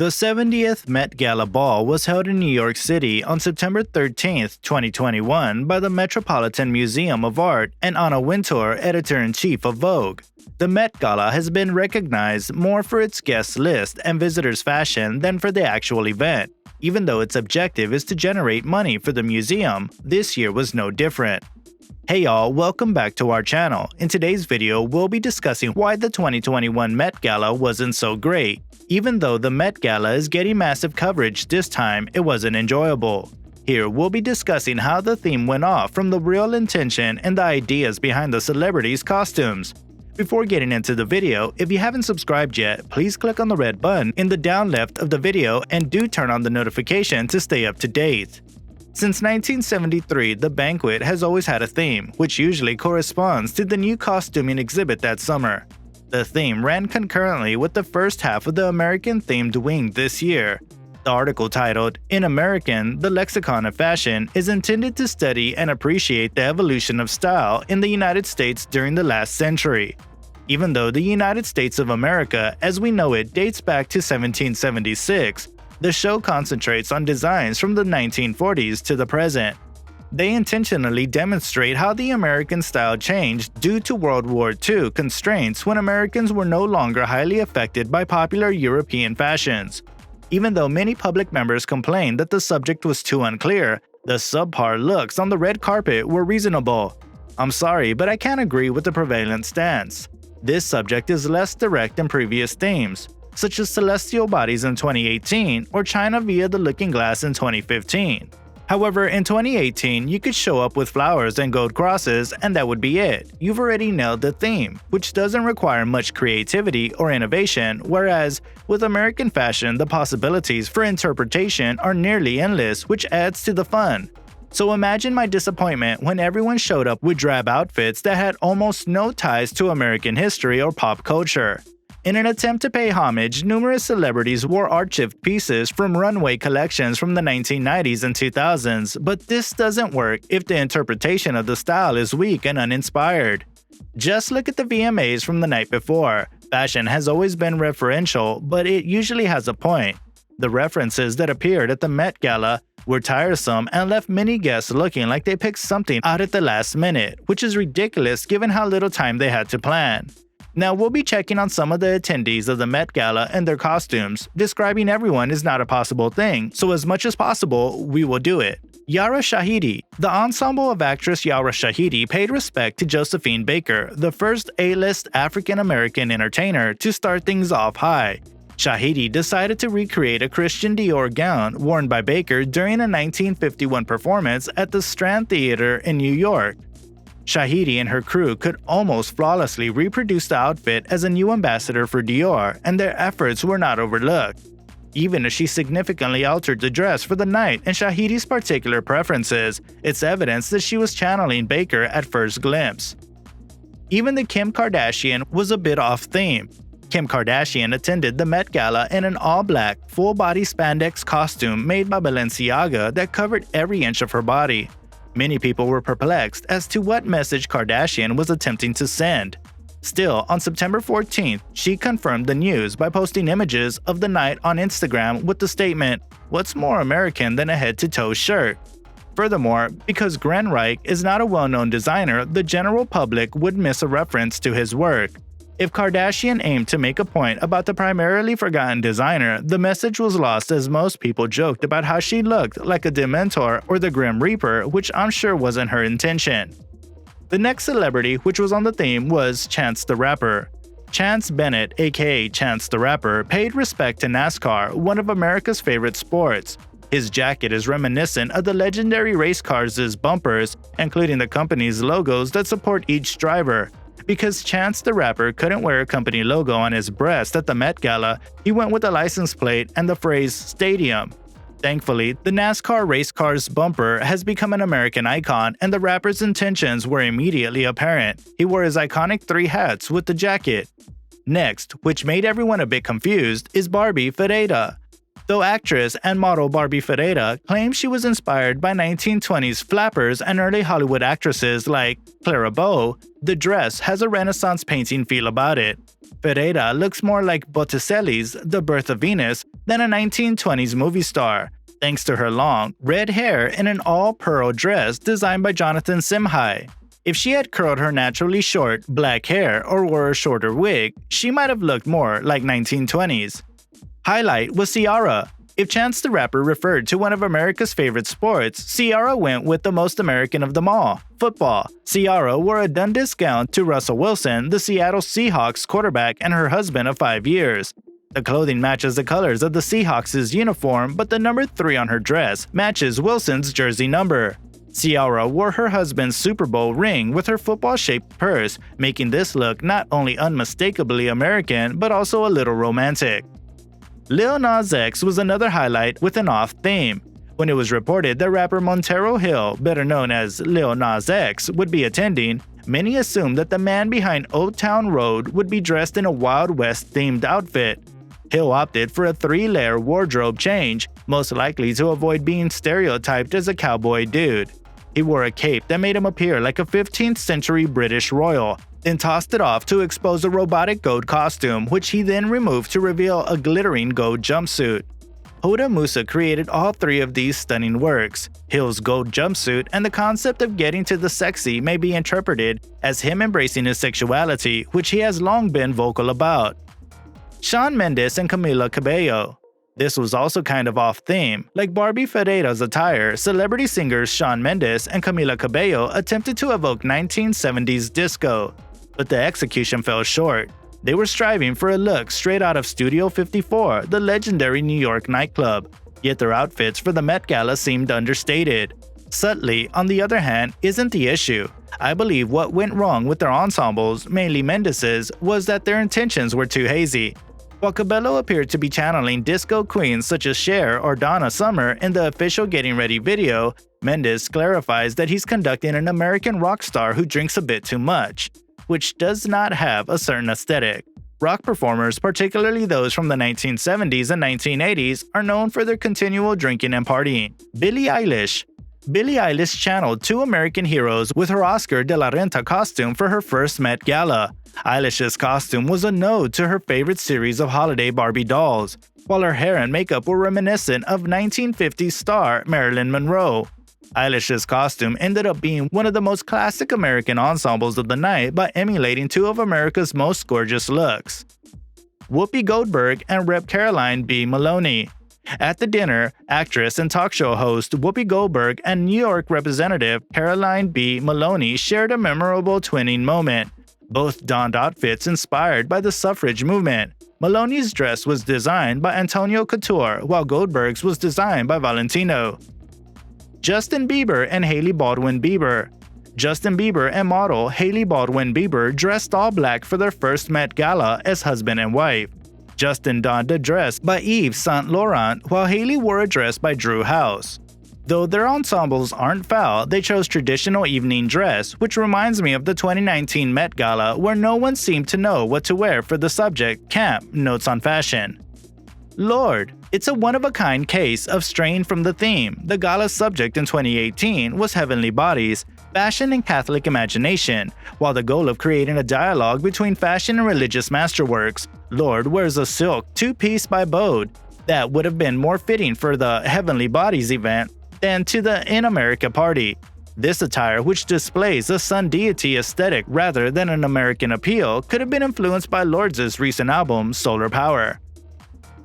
The 70th Met Gala Ball was held in New York City on September 13, 2021 by the Metropolitan Museum of Art and Anna Wintour, editor-in-chief of Vogue. The Met Gala has been recognized more for its guest list and visitors' fashion than for the actual event. Even though its objective is to generate money for the museum, this year was no different. Hey y'all, welcome back to our channel. In today's video, we'll be discussing why the 2021 Met Gala wasn't so great. Even though the Met Gala is getting massive coverage this time, it wasn't enjoyable. Here, we'll be discussing how the theme went off from the real intention and the ideas behind the celebrities' costumes. Before getting into the video, if you haven't subscribed yet, please click on the red button in the down left of the video and do turn on the notification to stay up to date. Since 1973, the banquet has always had a theme, which usually corresponds to the new costuming exhibit that summer. The theme ran concurrently with the first half of the American-themed wing this year. The article titled, "In American, the Lexicon of Fashion," is intended to study and appreciate the evolution of style in the United States during the last century. Even though the United States of America, as we know it, dates back to 1776, the show concentrates on designs from the 1940s to the present. They intentionally demonstrate how the American style changed due to World War II constraints when Americans were no longer highly affected by popular European fashions. Even though many public members complained that the subject was too unclear, the subpar looks on the red carpet were reasonable. I'm sorry, but I can't agree with the prevalent stance. This subject is less direct than previous themes, such as celestial bodies in 2018 or China via the looking glass in 2015. However, in 2018, you could show up with flowers and gold crosses and that would be it. You've already nailed the theme, which doesn't require much creativity or innovation, whereas with American fashion, the possibilities for interpretation are nearly endless, which adds to the fun. So imagine my disappointment when everyone showed up with drab outfits that had almost no ties to American history or pop culture. In an attempt to pay homage, numerous celebrities wore art-shift pieces from runway collections from the 1990s and 2000s, but this doesn't work if the interpretation of the style is weak and uninspired. Just look at the VMAs from the night before. Fashion has always been referential, but it usually has a point. The references that appeared at the Met Gala were tiresome and left many guests looking like they picked something out at the last minute, which is ridiculous given how little time they had to plan. Now, we'll be checking on some of the attendees of the Met Gala and their costumes. Describing everyone is not a possible thing, so as much as possible, we will do it. Yara Shahidi. The ensemble of actress Yara Shahidi paid respect to Josephine Baker, the first A-list African-American entertainer to start things off high. Shahidi decided to recreate a Christian Dior gown worn by Baker during a 1951 performance at the Strand Theater in New York. Shahidi and her crew could almost flawlessly reproduce the outfit as a new ambassador for Dior, and their efforts were not overlooked. Even if she significantly altered the dress for the night and Shahidi's particular preferences, it's evidence that she was channeling Baker at first glimpse. Even the Kim Kardashian was a bit off-theme. Kim Kardashian attended the Met Gala in an all-black, full-body spandex costume made by Balenciaga that covered every inch of her body. Many people were perplexed as to what message Kardashian was attempting to send. Still, on September 14th, she confirmed the news by posting images of the night on Instagram with the statement, "What's more American than a head-to-toe shirt?" Furthermore, because Gren Reich is not a well-known designer, the general public would miss a reference to his work. If Kardashian aimed to make a point about the primarily forgotten designer, the message was lost as most people joked about how she looked like a Dementor or the Grim Reaper, which I'm sure wasn't her intention. The next celebrity which was on the theme was Chance the Rapper. Chance Bennett, aka Chance the Rapper, paid respect to NASCAR, one of America's favorite sports. His jacket is reminiscent of the legendary race cars' bumpers, including the company's logos that support each driver. Because Chance the Rapper couldn't wear a company logo on his breast at the Met Gala, he went with a license plate and the phrase "Stadium." Thankfully, the NASCAR race car's bumper has become an American icon and the rapper's intentions were immediately apparent. He wore his iconic 3 hats with the jacket. Next, which made everyone a bit confused, is Barbie Ferreira. Though actress and model Barbie Ferreira claims she was inspired by 1920s flappers and early Hollywood actresses like Clara Bow, the dress has a Renaissance painting feel about it. Ferreira looks more like Botticelli's The Birth of Venus than a 1920s movie star, thanks to her long, red hair in an all-pearl dress designed by Jonathan Simhai. If she had curled her naturally short, black hair or wore a shorter wig, she might have looked more like 1920s. Highlight was Ciara. If Chance the Rapper referred to one of America's favorite sports, Ciara went with the most American of them all, football. Ciara wore a Dundas gown to Russell Wilson, the Seattle Seahawks quarterback and her husband of 5 years. The clothing matches the colors of the Seahawks' uniform, but the number 3 on her dress matches Wilson's jersey number. Ciara wore her husband's Super Bowl ring with her football-shaped purse, making this look not only unmistakably American, but also a little romantic. Lil Nas X was another highlight with an off theme. When it was reported that rapper Montero Hill, better known as Lil Nas X, would be attending, many assumed that the man behind Old Town Road would be dressed in a Wild West-themed outfit. Hill opted for a 3-layer wardrobe change, most likely to avoid being stereotyped as a cowboy dude. He wore a cape that made him appear like a 15th century British royal, then tossed it off to expose a robotic gold costume, which he then removed to reveal a glittering gold jumpsuit. Hoda Musa created all 3 of these stunning works. Hill's gold jumpsuit and the concept of getting to the sexy may be interpreted as him embracing his sexuality, which he has long been vocal about. Shawn Mendes and Camila Cabello. This was also kind of off-theme. Like Barbie Ferreira's attire, celebrity singers Shawn Mendes and Camila Cabello attempted to evoke 1970s disco, but the execution fell short. They were striving for a look straight out of Studio 54, the legendary New York nightclub, yet their outfits for the Met Gala seemed understated. Subtly, on the other hand, isn't the issue. I believe what went wrong with their ensembles, mainly Mendes's, was that their intentions were too hazy. While Cabello appeared to be channeling disco queens such as Cher or Donna Summer in the official Getting Ready video, Mendes clarifies that he's conducting an American rock star who drinks a bit too much, which does not have a certain aesthetic. Rock performers, particularly those from the 1970s and 1980s, are known for their continual drinking and partying. Billie Eilish. Billie Eilish channeled 2 American heroes with her Oscar de la Renta costume for her first Met Gala. Eilish's costume was a nod to her favorite series of holiday Barbie dolls, while her hair and makeup were reminiscent of 1950s star Marilyn Monroe. Eilish's costume ended up being one of the most classic American ensembles of the night by emulating 2 of America's most gorgeous looks. Whoopi Goldberg and Rep. Caroline B. Maloney. At the dinner, actress and talk show host Whoopi Goldberg and New York Representative Caroline B. Maloney shared a memorable twinning moment. Both donned outfits inspired by the suffrage movement. Maloney's dress was designed by Antonio Couture, while Goldberg's was designed by Valentino. Justin Bieber and Hailey Baldwin Bieber. Justin Bieber and model Hailey Baldwin Bieber dressed all black for their first Met Gala as husband and wife. Justin donned a dress by Yves Saint Laurent, while Hailey wore a dress by Drew House. Though their ensembles aren't foul, they chose traditional evening dress, which reminds me of the 2019 Met Gala where no one seemed to know what to wear for the subject Camp Notes on Fashion. Lord, it's a one-of-a-kind case of straying from the theme. The gala's subject in 2018 was heavenly bodies, fashion and Catholic imagination, while the goal of creating a dialogue between fashion and religious masterworks. Lord wears a silk 2-piece by Bode that would have been more fitting for the Heavenly Bodies event than to the In America party. This attire, which displays a sun deity aesthetic rather than an American appeal, could have been influenced by Lords' recent album, Solar Power.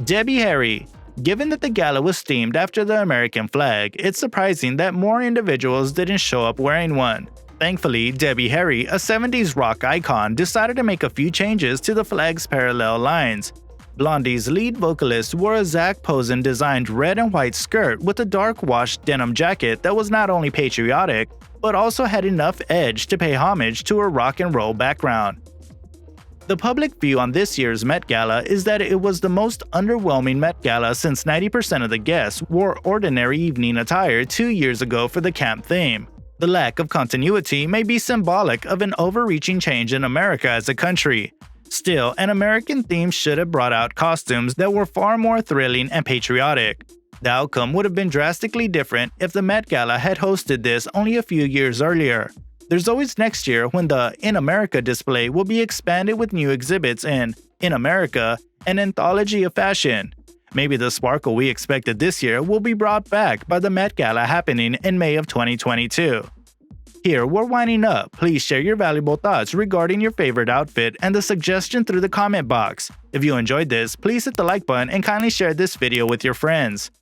Debbie Harry. Given that the gala was themed after the American flag, it's surprising that more individuals didn't show up wearing one. Thankfully, Debbie Harry, a 70s rock icon, decided to make a few changes to the flag's parallel lines. Blondie's lead vocalist wore a Zac Posen-designed red and white skirt with a dark washed denim jacket that was not only patriotic, but also had enough edge to pay homage to her rock and roll background. The public view on this year's Met Gala is that it was the most underwhelming Met Gala since 90% of the guests wore ordinary evening attire 2 years ago for the camp theme. The lack of continuity may be symbolic of an overreaching change in America as a country. Still, an American theme should have brought out costumes that were far more thrilling and patriotic. The outcome would have been drastically different if the Met Gala had hosted this only a few years earlier. There's always next year when the In America display will be expanded with new exhibits in America, an anthology of fashion. Maybe the sparkle we expected this year will be brought back by the Met Gala happening in May of 2022. Here, we're winding up. Please share your valuable thoughts regarding your favorite outfit and the suggestion through the comment box. If you enjoyed this, please hit the like button and kindly share this video with your friends.